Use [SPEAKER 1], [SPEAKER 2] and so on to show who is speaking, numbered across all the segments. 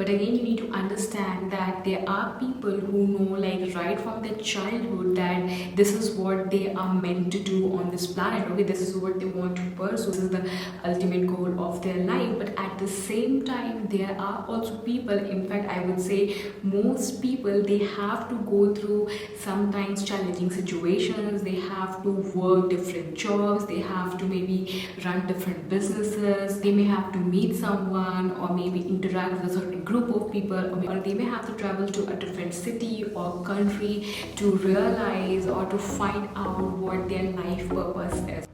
[SPEAKER 1] But again, you need to understand that there are people who know, like right from their childhood, that this is what they are meant to do on this planet. Okay, this is what they want to pursue. This is the ultimate goal of their life. But at the same time, there are also people, in fact, I would say most people, they have to go through sometimes challenging situations. They have to work different jobs. They have to maybe run different businesses. They may have to meet someone or maybe interact with a certain group of people, or they may have to travel to a different city or country to realize or to find out what their life purpose is.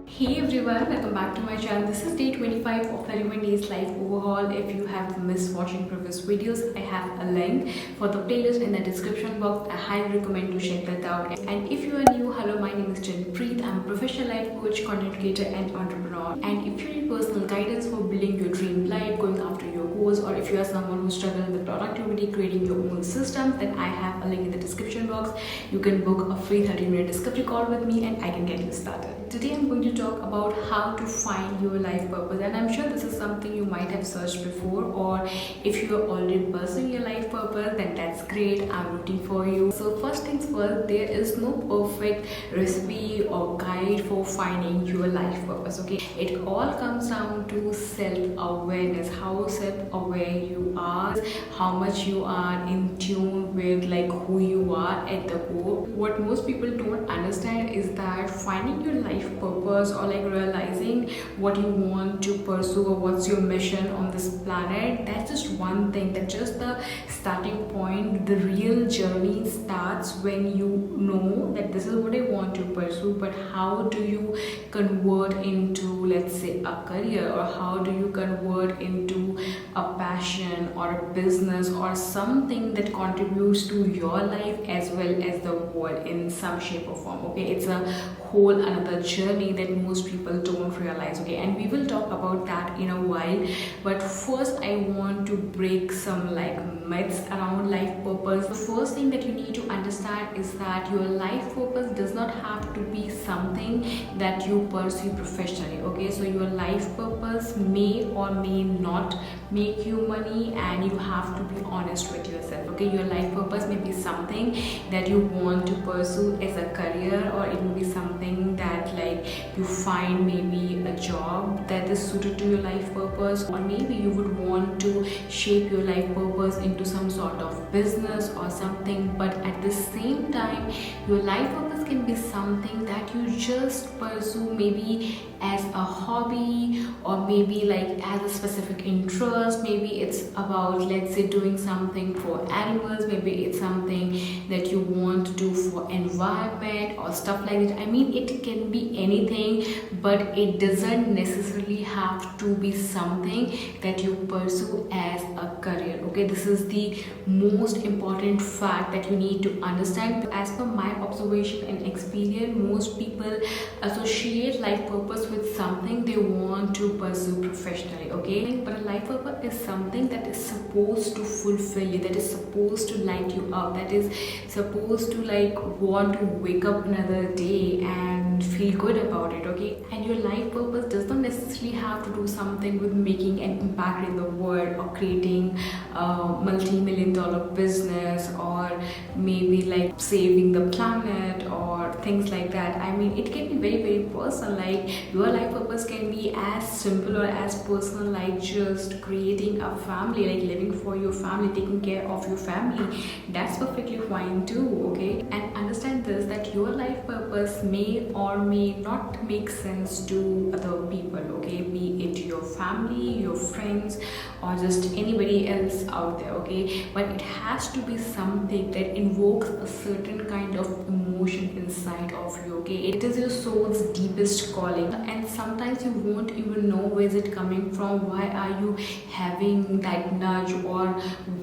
[SPEAKER 1] Hey everyone, welcome back to my channel. This is day 25 of 31 days life overhaul. If you have missed watching previous videos, I have a link for the playlist in the description box. I highly recommend to check that out. And if you are new, hello, my name is Preet. I'm a professional life coach, content creator and entrepreneur. And if you need personal guidance for building your dream life, going after your goals, or if you are someone who's struggling with productivity, creating your own system, then I have a link in the description box. You can book a free 30-minute discovery call with me and I can get you started. Today I'm going to talk about how to find your life purpose, and I'm sure this is something you might have searched before, or if you're already pursuing your life purpose, then that's great. I'm rooting for you. So first things first, there is no perfect recipe or guide for finding your life purpose. Okay, it all comes down to self-awareness, how self-aware you are, how much you are in tune with like who you are at the core. What most people don't understand is that finding your life purpose, or like realizing what you want to pursue or what's your mission on this planet, that's just one thing. That's just the starting point. The real journey starts when you know that this is what I want to pursue, but how do you convert into, let's say, a career, or how do you convert into a passion or a business or something that contributes to your life as well as the world in some shape or form. Okay, it's a whole another journey that most people don't realize. Okay, and we will talk about that in a while, but first I want to break some like myths around life purpose. The first thing that you need to understand is that your life purpose does not have to be something that you pursue professionally. Okay, so your life purpose may or may not make you money, and you have to be honest with yourself. Okay, your life purpose may be something that you want to pursue as a career, or it may be something that like you find maybe a job that is suited to your life purpose, or maybe you would want to shape your life purpose into some sort of business or something. But at the same time, your life purpose can be something that you just pursue maybe as a hobby, or maybe like as a specific interest. Maybe it's about, let's say, doing something for animals. Maybe it's something that you want to do for environment or stuff like that. I mean, it can be anything, but it doesn't necessarily have to be something that you pursue as a career. Okay, this is the most important fact that you need to understand. As per my observation and experience, most people associate life purpose with something they want to pursue professionally. Okay, but a life purpose is something that is supposed to fulfill you, that is supposed to light you up, that is supposed to like want to wake up another day and feel good about it. Okay, and your life purpose does not necessarily have to do something with making an impact in the world, or creating a multi-million-dollar business, or maybe like saving the planet or things like that. I mean, it can be very personal. Like your life purpose can be as simple or as personal, like just creating a family, like living for your family, taking care of your family. That's perfectly fine too. Okay, and understand this, that your life purpose may or may not make sense to other people. Okay, be it your family, your friends, or just anybody else out there. Okay, but it has to be something that invokes a certain kind of emotion inside of you. Okay, it is your soul's deepest calling, and sometimes you won't even know where is it coming from. Why are you having that nudge, or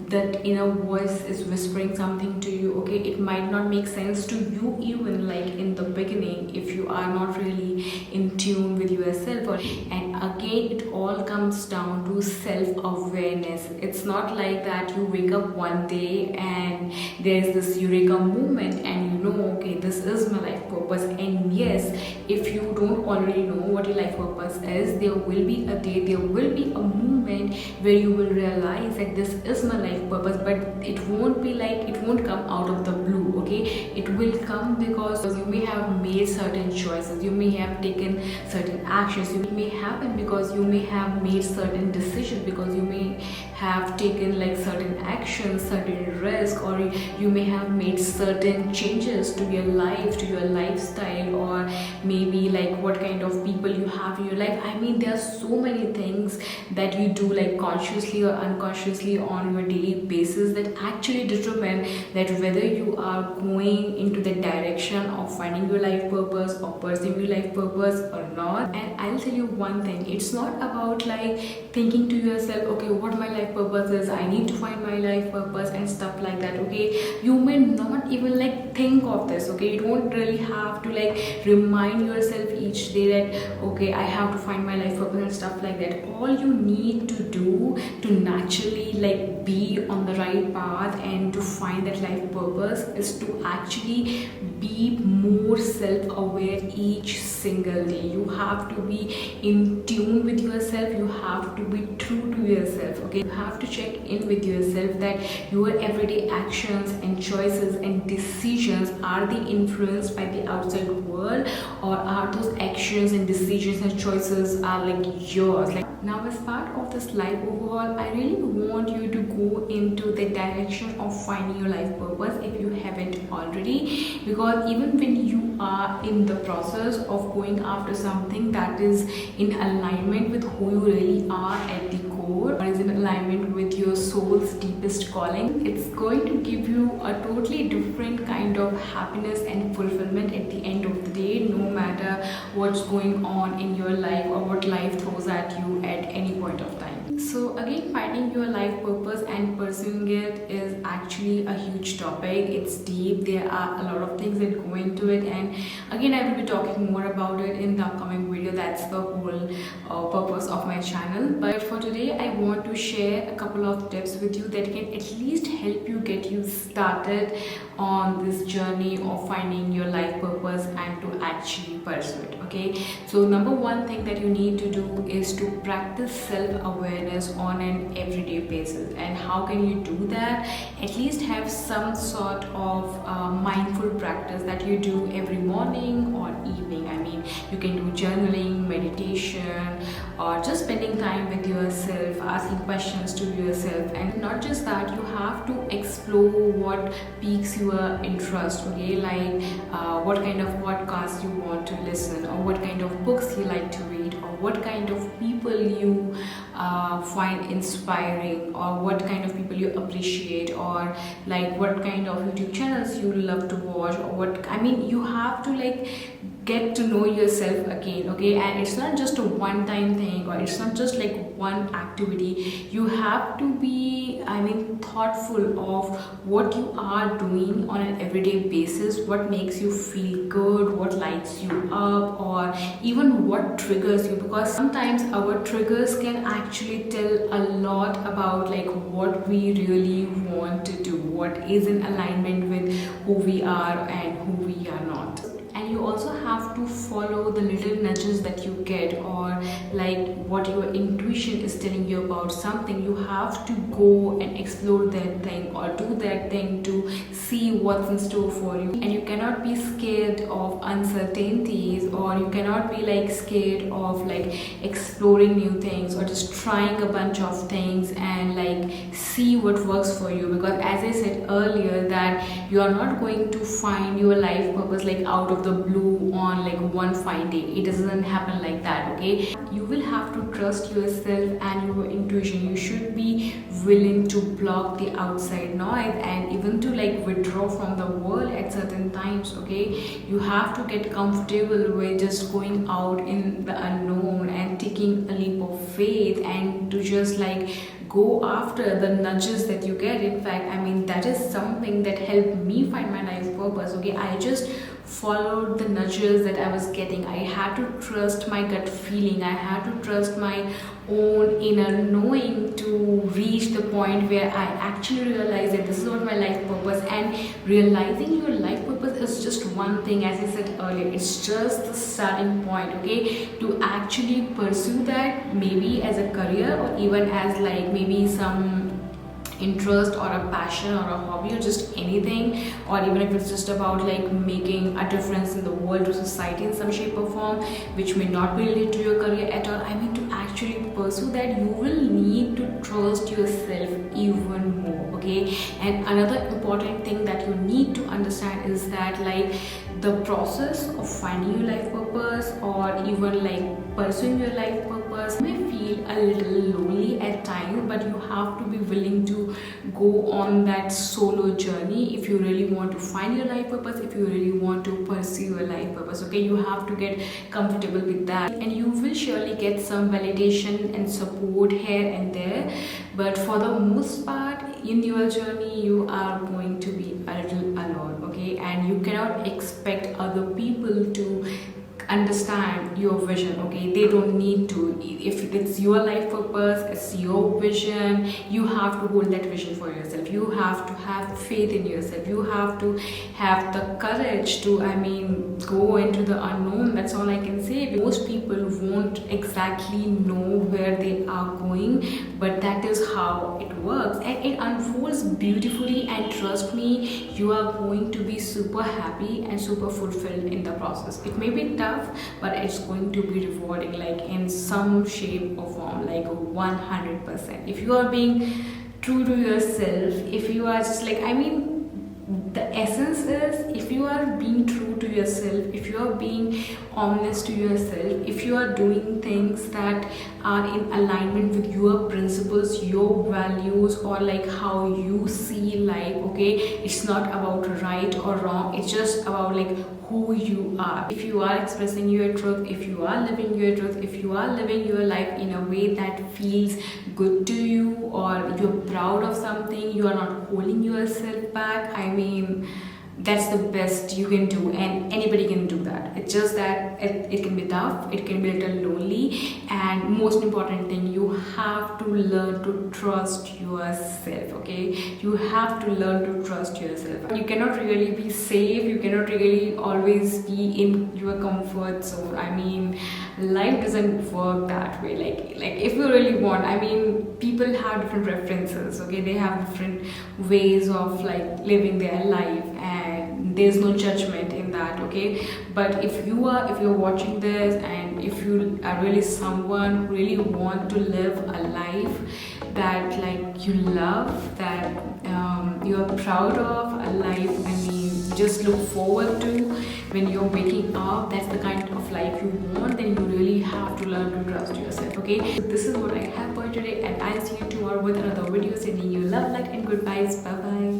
[SPEAKER 1] that inner voice is whispering something to you? Okay, it might not make sense to you even like in the beginning if you are not really in tune with yourself. And again, it all comes down to self-awareness. It's not like that you wake up one day and there's this eureka moment and you know, okay, this is my life purpose. And yes, if you don't already know what your life purpose is, there will be a day, there will be a moment where you will realize that this is my life purpose. But it won't be like, it won't come out of the blue, okay? It will come because you may have made certain choices, you may have taken certain actions. It may happen because you may have made certain decisions, because you may have taken like certain actions, certain risk, or you may have made certain changes to your life, to your lifestyle, or maybe like what kind of people you have in your life. I mean, there are so many things that you do like consciously or unconsciously on your daily basis that actually determine that whether you are going into the direction of finding your life purpose or pursuing your life purpose or not. And I'll tell you one thing, it's not about like thinking to yourself, okay, what my life purpose is, I need to find my life purpose and stuff like that, okay? You may not even like think of this, okay? You don't really have to like remind yourself each day that, okay, I have to find my life purpose and stuff like that. All you need to do to naturally like be on the right path and to find that life purpose is to actually be more self-aware each single day. You have to be in tune with yourself, you have to be true to yourself, okay? You have to check in with yourself that your everyday actions and choices and decisions, are they influenced by the outside world, or are those actions and decisions and choices are like yours? Like, now as part of this life overhaul, I really want you to go into the direction of finding your life purpose if you haven't already, because even when you are in the process of going after something that is in alignment with who you really are at the core, or is in alignment with your soul's deepest calling, it's going to give you a totally different kind of happiness and fulfillment at the end of the day, no matter what's going on in your life or what life throws at you at any point of time. So again, finding your life purpose and pursuing it is actually a huge topic. It's deep, there are a lot of things that go into it, and again I will be talking more about it in the upcoming video. That's the whole purpose of my channel. But for today, I want to share a couple of tips with you that can at least help you get you started on this journey of finding your life purpose and to actually pursue it, okay? So number one thing that you need to do is to practice self-awareness on an everyday basis. And how can you do that? At least have some sort of mindful practice that you do every morning or evening. I mean, you can do journaling, meditation, or just spending time with yourself, asking questions to yourself. And not just that, you have to explore what piques your interest, okay? Like what kind of podcasts you want to listen, or what kind of books you like to read, or what kind of people you find inspiring, or what kind of people you appreciate, or like what kind of YouTube channels you love to watch, or what, I mean, you have to like get to know yourself again, okay? And it's not just a one-time thing, or it's not just like one activity. You have to be, I mean, thoughtful of what you are doing on an everyday basis, what makes you feel good, what lights you up, or even what triggers you, because sometimes our triggers can actually tell a lot about like what we really want to do, what is in alignment with who we are and who we are not. And you also have to follow the little nudges that you get, or like what your intuition is telling you about something. You have to go and explore that thing or do that thing to see what's in store for you. And you cannot be scared of uncertainties, or you cannot be like scared of like exploring new things, or just trying a bunch of things and like see what works for you. Because as I said earlier, that you are not going to find your life purpose like out of the blue on like one fine day. It doesn't happen like that, okay? You will have to trust yourself and your intuition. You should be willing to block the outside noise and even to like withdraw from the world at certain times, okay? You have to get comfortable with just going out in the unknown and taking a leap of faith, and to just like go after the nudges that you get. In fact, I mean, that is something that helped me find my life purpose, okay? I just followed the nudges that I was getting. I had to trust my gut feeling, I had to trust my own inner knowing to reach the point where I actually realize that this is what my life purpose. And realizing your life purpose is just one thing, as I said earlier, it's just the starting point, okay, to actually pursue that, maybe as a career or even as like maybe some interest or a passion or a hobby or just anything, or even if it's just about like making a difference in the world or society in some shape or form, which may not be related to your career at all. I mean, to actually pursue that, you will need to trust yourself even more, okay. And another important thing that you need to understand is that like the process of finding your life purpose or even like pursuing your life purpose may feel a little lonely at times, but you have to be willing to go on that solo journey if you really want to find your life purpose, if you really want to pursue your life purpose, okay. You have to get comfortable with that, and you will surely get some validation and support here and there, but for the most part in your journey you are going to be a little alone, okay. And you cannot expect other people to understand your vision, okay. They don't need to. If it's your life purpose, it's your vision, you have to hold that vision for yourself. You have to have faith in yourself. You have to have the courage to, I mean, go into the unknown. That's all I can say. Most people won't exactly know where they are going, but that is how it works, and it unfolds beautifully, and trust me, you are going to be super happy and super fulfilled in the process. It may be tough, but it's going to be rewarding, like in some shape or form, like 100%. If you are being true to yourself, if you are just like, I mean, the essence is, if you are being true to yourself, if you are being honest to yourself, if you are doing things that are in alignment with your principles, your values, or like how you see life, okay, it's not about right or wrong, it's just about like who you are. If you are expressing your truth, if you are living your truth, if you are living your life in a way that feels good to you, or you're proud of something, you are not holding yourself back, I mean, that's the best you can do, and anybody can do that. It's just that it can be tough, it can be a little lonely, and most important thing, you have to learn to trust yourself, okay. You have to learn to trust yourself. You cannot really be safe, you cannot really always be in your comfort zone. I mean, life doesn't work that way. Like if you really want, I mean, people have different preferences, okay. They have different ways of like living their life, and there's no judgment in that, okay. But if you're watching this, and if you are really someone who really want to live a life that like you love, that you're proud of, a life, I mean, just look forward to when you're waking up, that's the kind of life you want, then you really have to learn to trust yourself, okay. So this is what I have for today, and I'll see you tomorrow with another video. Sending you love, light, and goodbyes. Bye bye.